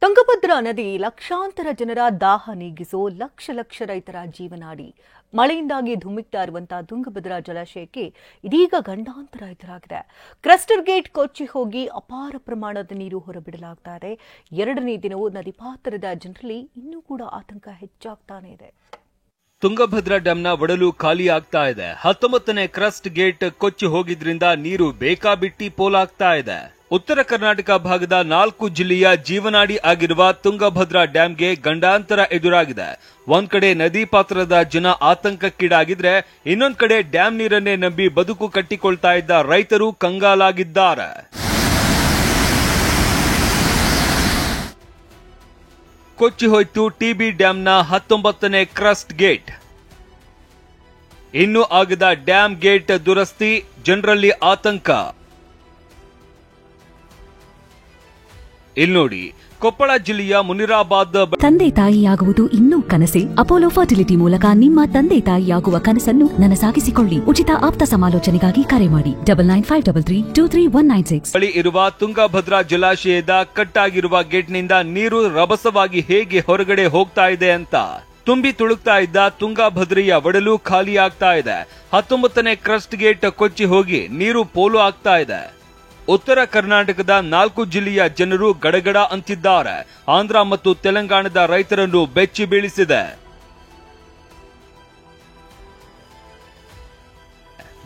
ತುಂಗಭದ್ರಾ ನದಿ ಲಕ್ಷಾಂತರ ಜನರ ದಾಹ ನೀಗಿಸೋ ಲಕ್ಷ ರೈತರ ಜೀವನಾಡಿ. ಮಳೆಯಿಂದಾಗಿ ಧುಮ್ಮಿಕ್ತಾ ಇರುವಂತಹ ತುಂಗಭದ್ರಾ ಜಲಾಶಯಕ್ಕೆ ಇದೀಗ ಗಂಡಾಂತರ ಎದುರಾಗಿದೆ. ಕ್ರಸ್ಟರ್ ಗೇಟ್ ಕೊಚ್ಚಿ ಹೋಗಿ ಅಪಾರ ಪ್ರಮಾಣದ ನೀರು ಹೊರಬಿಡಲಾಗ್ತಾ ಇದೆ. ಎರಡನೇ ದಿನವೂ ನದಿ ಪಾತ್ರದ ಜನರಲ್ಲಿ ಇನ್ನೂ ಕೂಡ ಆತಂಕ ಹೆಚ್ಚಾಗ್ತಾನೆ ಇದೆ. ತುಂಗಭದ್ರಾ ಡ್ಯಾಂನ ಒಡಲು ಖಾಲಿ ಆಗ್ತಾ ಇದೆ. 19ನೇ ಕ್ರಸ್ಟ್ ಗೇಟ್ ಕೊಚ್ಚಿ ಹೋಗಿದ್ರಿಂದ ನೀರು ಬೇಕಾಬಿಟ್ಟಿ ಪೋಲಾಗ್ತಾ ಇದೆ. ಉತ್ತರ ಕರ್ನಾಟಕ ಭಾಗದ 4 ಜಿಲ್ಲೆಯ ಜೀವನಾಡಿ ಆಗಿರುವ ತುಂಗಭದ್ರಾ ಡ್ಯಾಂಗೆ ಗಂಡಾಂತರ ಎದುರಾಗಿದೆ. ಒಂದ್ ಕಡೆ ನದಿ ಪಾತ್ರದ ಜನ ಆತಂಕಕ್ಕೀಡಾಗಿದ್ರೆ, ಇನ್ನೊಂದ್ ಕಡೆ ಡ್ಯಾಂ ನೀರನ್ನೇ ನಂಬಿ ಬದುಕು ಕಟ್ಟಿಕೊಳ್ತಾ ಇದ್ದ ರೈತರು ಕಂಗಾಲಾಗಿದ್ದಾರೆ. ಕೊಚ್ಚಿ ಹೋಯ್ತು ಟಿಬಿ ಡ್ಯಾಂನ 19ನೇ ಕ್ರಸ್ಟ್ ಗೇಟ್. ಇನ್ನೂ ಆಗದ ಡ್ಯಾಂ ಗೇಟ್ ದುರಸ್ತಿ, ಜನರಲ್ಲಿ ಆತಂಕ. ಇಲ್ಲಿ ನೋಡಿ, ಕೊಪ್ಪಳ ಜಿಲ್ಲೆಯ ಮುನಿರಾಬಾದ್. ತಂದೆ ತಾಯಿಯಾಗುವುದು ಇನ್ನೂ ಕನಸೆ? ಅಪೋಲೋ ಫರ್ಟಿಲಿಟಿ ಮೂಲಕ ನಿಮ್ಮ ತಂದೆ ತಾಯಿಯಾಗುವ ಕನಸನ್ನು ನನಸಾಗಿಸಿಕೊಳ್ಳಿ. ಉಚಿತ ಆಪ್ತ ಸಮಾಲೋಚನೆಗಾಗಿ ಕರೆ ಮಾಡಿ 9953323196. ಬಳಿ ಇರುವ ತುಂಗಭದ್ರಾ ಜಲಾಶಯದ ಕಟ್ಟಾಗಿರುವ ಗೇಟ್ನಿಂದ ನೀರು ರಭಸವಾಗಿ ಹೇಗೆ ಹೊರಗಡೆ ಹೋಗ್ತಾ ಇದೆ ಅಂತ ತುಂಬಿ ತುಳುಕ್ತಾ ಇದ್ದ ತುಂಗಭದ್ರೆಯ ಒಡಲು ಖಾಲಿ ಆಗ್ತಾ ಇದೆ. 19ನೇ ಕ್ರಸ್ಟ್ ಗೇಟ್ ಕೊಚ್ಚಿ ಹೋಗಿ ನೀರು ಪೋಲು ಆಗ್ತಾ ಇದೆ. ಉತ್ತರ ಕರ್ನಾಟಕದ 4 ಜಿಲ್ಲೆಯ ಜನರು ಗಡಗಡ ಅಂತಿದ್ದಾರೆ. ಆಂಧ್ರ ಮತ್ತು ತೆಲಂಗಾಣದ ರೈತರನ್ನು ಬೆಚ್ಚಿ ಬೀಳಿಸಿದೆ.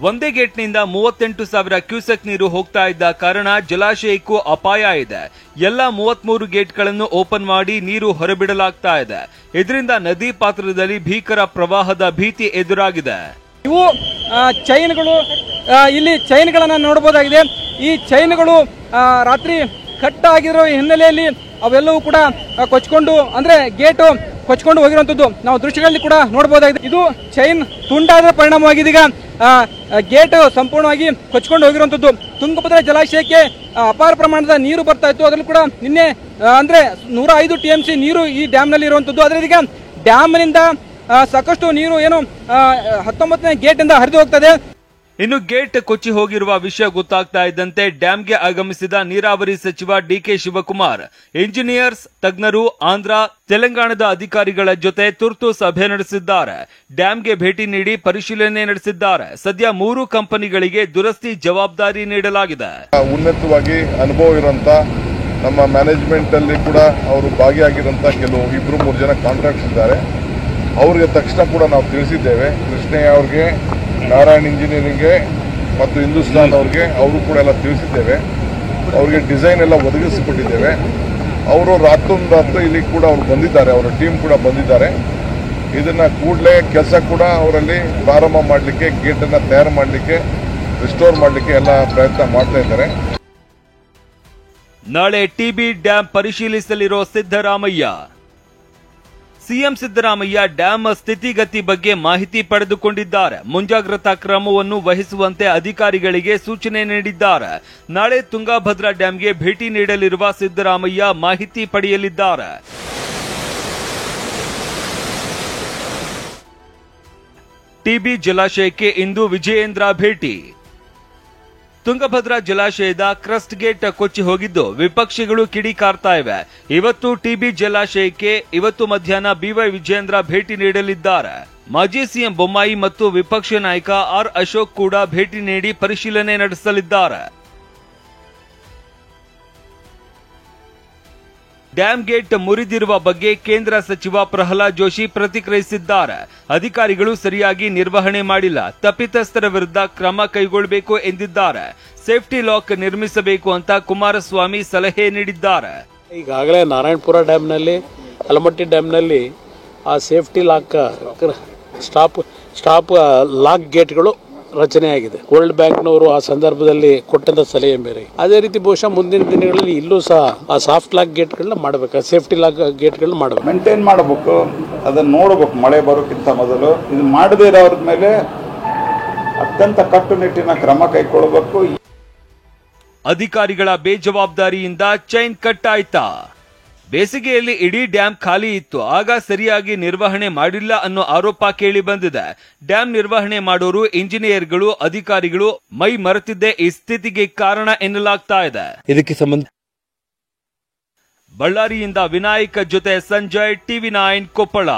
ಒಂದೇ ಗೇಟ್ನಿಂದ 38,000 ಕ್ಯೂಸೆಕ್ ನೀರು ಹೋಗ್ತಾ ಇದ್ದ ಕಾರಣ ಜಲಾಶಯಕ್ಕೂ ಅಪಾಯ ಇದೆ. ಎಲ್ಲ 33 ಗೇಟ್ಗಳನ್ನು ಓಪನ್ ಮಾಡಿ ನೀರು ಹೊರಬಿಡಲಾಗ್ತಾ ಇದೆ. ಇದರಿಂದ ನದಿ ಪಾತ್ರದಲ್ಲಿ ಭೀಕರ ಪ್ರವಾಹದ ಭೀತಿ ಎದುರಾಗಿದೆ. ಇವು ಚೈನ್ಗಳು, ಇಲ್ಲಿ ಚೈನ್ಗಳನ್ನ ನೋಡಬಹುದಾಗಿದೆ. ಈ ಚೈನ್ಗಳು ರಾತ್ರಿ ಕಟ್ ಆಗಿರೋ ಹಿನ್ನೆಲೆಯಲ್ಲಿ ಅವೆಲ್ಲವೂ ಕೂಡ ಕೊಚ್ಕೊಂಡು, ಅಂದ್ರೆ ಗೇಟ್ ಕೊಚ್ಕೊಂಡು ಹೋಗಿರುವಂತದ್ದು ನಾವು ದೃಶ್ಯಗಳಲ್ಲಿ ಕೂಡ ನೋಡಬಹುದಾಗಿದೆ. ಇದು ಚೈನ್ ತುಂಡಾದ ಪರಿಣಾಮವಾಗಿ ಇದೀಗ ಗೇಟ್ ಸಂಪೂರ್ಣವಾಗಿ ಕೊಚ್ಕೊಂಡು ಹೋಗಿರುವಂತದ್ದು. ತುಂಗಭದ್ರಾ ಜಲಾಶಯಕ್ಕೆ ಅಪಾರ ಪ್ರಮಾಣದ ನೀರು ಬರ್ತಾ ಇತ್ತು. ಅದರಲ್ಲೂ ಕೂಡ ನಿನ್ನೆ ಅಂದ್ರೆ 105 TMC ನೀರು ಈ ಡ್ಯಾಮ್ ನಲ್ಲಿ ಇರುವಂತದ್ದು. ಆದ್ರೆ ಇದೀಗ ಡ್ಯಾಮ್ನಿಂದ ಸಾಕಷ್ಟು ನೀರು ಏನು 19ನೇ ಗೇಟ್ ಇಂದ ಹರಿದು ಹೋಗ್ತದೆ. ಇನ್ನು ಗೇಟ್ ಕೊಚ್ಚಿ ಹೋಗಿರುವ ವಿಷಯ ಗೊತ್ತಾಗ್ತಾ ಇದ್ದಂತೆ ಡ್ಯಾಂಗೆ ಆಗಮಿಸಿದ ನೀರಾವರಿ ಸಚಿವ ಡಿಕೆ ಶಿವಕುಮಾರ್ ಇಂಜಿನಿಯರ್ಸ್, ತಜ್ಞರು, ಆಂಧ್ರ, ತೆಲಂಗಾಣದ ಅಧಿಕಾರಿಗಳ ಜೊತೆ ತುರ್ತು ಸಭೆ ನಡೆಸಿದ್ದಾರೆ. ಡ್ಯಾಂಗೆ ಭೇಟಿ ನೀಡಿ ಪರಿಶೀಲನೆ ನಡೆಸಿದ್ದಾರೆ. ಸದ್ಯ 3 ಕಂಪನಿಗಳಿಗೆ ದುರಸ್ತಿ ಜವಾಬ್ದಾರಿ ನೀಡಲಾಗಿದೆ. ಉನ್ನತವಾಗಿ ಅನುಭವ ಇರುವಂತ ನಮ್ಮ ಮ್ಯಾನೇಜ್ಮೆಂಟ್ ಅಲ್ಲಿ ಕೂಡ ಅವರು ಭಾಗಿಯಾಗಿರುವಂತ ಕೆಲವು 2-3 ಜನ ಕಾಂಟ್ರಾಕ್ಟ್ಸ್ ಇದ್ದಾರೆ. ಅವ್ರಿಗೆ ತಕ್ಷಣ ಕೂಡ ನಾವು ತಿಳಿಸಿದ್ದೇವೆ. ಕೃಷ್ಣಯ್ಯ ಅವ್ರಿಗೆ, ನಾರಾಯಣ್ ಇಂಜಿನಿಯರಿಂಗ್ಗೆ ಮತ್ತು ಹಿಂದೂಸ್ತಾನ್ ಅವ್ರಿಗೆ ಅವರು ಕೂಡ ಎಲ್ಲ ತಿಳಿಸಿದ್ದೇವೆ. ಅವ್ರಿಗೆ ಡಿಸೈನ್ ಎಲ್ಲ ಒದಗಿಸಿಕೊಟ್ಟಿದ್ದೇವೆ. ಅವರು ರಾತ್ರಿ ಇಲ್ಲಿ ಕೂಡ ಅವ್ರು ಬಂದಿದ್ದಾರೆ, ಅವರ ಟೀಮ್ ಕೂಡ ಬಂದಿದ್ದಾರೆ. ಇದನ್ನ ಕೂಡಲೇ ಕೆಲಸ ಕೂಡ ಅವರಲ್ಲಿ ಪ್ರಾರಂಭ ಮಾಡಲಿಕ್ಕೆ, ಗೇಟನ್ನು ತಯಾರು ಮಾಡಲಿಕ್ಕೆ, ರಿಸ್ಟೋರ್ ಮಾಡಲಿಕ್ಕೆ ಎಲ್ಲ ಪ್ರಯತ್ನ ಮಾಡ್ತಾ ಇದ್ದಾರೆ. ನಾಳೆ ಟಿಬಿ ಡ್ಯಾಂ ಪರಿಶೀಲಿಸಲಿರೋ ಸಿದ್ದರಾಮಯ್ಯ. ಸಿಎಂ ಸಿದ್ದರಾಮಯ್ಯ ಡ್ಯಾಂ ಸ್ಥಿತಿಗತಿ ಬಗ್ಗೆ ಮಾಹಿತಿ ಪಡೆದುಕೊಂಡಿದ್ದಾರೆ. ಮುಂಜಾಗ್ರತಾ ಕ್ರಮವನ್ನು ವಹಿಸುವಂತೆ ಅಧಿಕಾರಿಗಳಿಗೆ ಸೂಚನೆ ನೀಡಿದ್ದಾರೆ. ನಾಳೆ ತುಂಗಭದ್ರಾ ಡ್ಯಾಂಗೆ ಭೇಟಿ ನೀಡಲಿರುವ ಸಿದ್ದರಾಮಯ್ಯ ಮಾಹಿತಿ ಪಡೆಯಲಿದ್ದಾರೆ. ಟಿಬಿ ಜಲಾಶಯಕ್ಕೆ ಇಂದು ವಿಜಯೇಂದ್ರ ಭೇಟಿ. ತುಂಗಭದ್ರಾ ಜಲಾಶಯದ ಕ್ರಸ್ಟ್ ಗೇಟ್ ಕೊಚ್ಚಿ ಹೋಗಿದ್ದು ವಿಪಕ್ಷಗಳು ಕಿಡಿಕಾರ್ತಾ ಇವೆ. ಇವತ್ತು ಟಿಬಿ ಜಲಾಶಯಕ್ಕೆ ಇವತ್ತು ಮಧ್ಯಾಹ್ನ ಬಿವೈ ವಿಜಯೇಂದ್ರ ಭೇಟಿ ನೀಡಲಿದ್ದಾರೆ. ಮಾಜಿ ಸಿಎಂ ಬೊಮ್ಮಾಯಿ ಮತ್ತು ವಿಪಕ್ಷ ನಾಯಕ ಆರ್ ಅಶೋಕ್ ಕೂಡ ಭೇಟಿ ನೀಡಿ ಪರಿಶೀಲನೆ ನಡೆಸಲಿದ್ದಾರೆ. ಡ್ಯಾಂ ಗೇಟ್ ಮುರಿದಿರುವ ಬಗ್ಗೆ ಕೇಂದ್ರ ಸಚಿವ ಪ್ರಹ್ಲಾದ್ ಜೋಶಿ ಪ್ರತಿಕ್ರಿಯಿಸಿದ್ದಾರೆ. ಅಧಿಕಾರಿಗಳು ಸರಿಯಾಗಿ ನಿರ್ವಹಣೆ ಮಾಡಿಲ್ಲ, ತಪ್ಪಿತಸ್ಥರ ವಿರುದ್ಧ ಕ್ರಮ ಕೈಗೊಳ್ಳಬೇಕು ಎಂದಿದ್ದಾರೆ. ಸೇಫ್ಟಿ ಲಾಕ್ ನಿರ್ಮಿಸಬೇಕು ಅಂತ ಕುಮಾರಸ್ವಾಮಿ ಸಲಹೆ ನೀಡಿದ್ದಾರೆ. ಈಗಾಗಲೇ ನಾರಾಯಣಪುರ ಡ್ಯಾಂನಲ್ಲಿ, ಅಲಮಟ್ಟಿ ಡ್ಯಾಂನಲ್ಲಿ ಆ ಸೇಫ್ಟಿ ಲಾಕ್ ಸ್ಟಾಪ್ ಲಾಕ್ ಗೇಟ್ಗಳು ರಚನೆಯಾಗಿದೆ. ವರ್ಲ್ಡ್ ಬ್ಯಾಂಕ್ನವರು ಆ ಸಂದರ್ಭದಲ್ಲಿ ಕೊಟ್ಟಂತ ಸಲಹೆ ಮೇರೆಗೆ ಅದೇ ರೀತಿ ಬಹುಶಃ ಮುಂದಿನ ದಿನಗಳಲ್ಲಿ ಇಲ್ಲೂ ಸಹ ಆ ಸಾಫ್ಟ್ ಲಾಕ್ ಗೇಟ್ಗಳನ್ನ ಮಾಡಬೇಕು, ಸೇಫ್ಟಿ ಲಾಕ್ ಗೇಟ್ಗಳನ್ನ ಮಾಡಬೇಕು, ಮೇಂಟೈನ್ ಮಾಡಬೇಕು. ಅದನ್ನ ನೋಡಬೇಕು ಮಳೆ ಬರೋಕ್ಕಿಂತ ಮೊದಲು. ಇದು ಮಾಡದೇ ಇರೋರ ಮೇಲೆ ಅತ್ಯಂತ ಕಟ್ಟುನಿಟ್ಟಿನ ಕ್ರಮ ಕೈಗೊಳ್ಳಬೇಕು. ಅಧಿಕಾರಿಗಳ ಬೇಜವಾಬ್ದಾರಿಯಿಂದ ಚೈನ್ ಕಟ್ ಆಯ್ತಾ? ಬೇಸಿಗೆಯಲ್ಲಿ ಇಡೀ ಡ್ಯಾಂ ಖಾಲಿ ಇತ್ತು, ಆಗ ಸರಿಯಾಗಿ ನಿರ್ವಹಣೆ ಮಾಡಿಲ್ಲ ಅನ್ನೋ ಆರೋಪ ಕೇಳಿ ಬಂದಿದೆ. ಡ್ಯಾಂ ನಿರ್ವಹಣೆ ಮಾಡೋರು, ಇಂಜಿನಿಯರ್ಗಳು, ಅಧಿಕಾರಿಗಳು ಮೈ ಮರೆತಿದ್ದೇ ಈ ಸ್ಥಿತಿಗೆ ಕಾರಣ ಎನ್ನಲಾಗ್ತಾ ಇದೆ. ಇದಕ್ಕೆ ಸಂಬಂಧ ಬಳ್ಳಾರಿಯಿಂದ ವಿನಾಯಕ್ ಜೊತೆ ಸಂಜಯ್, ಟಿವಿ9 ಕೊಪ್ಪಳ.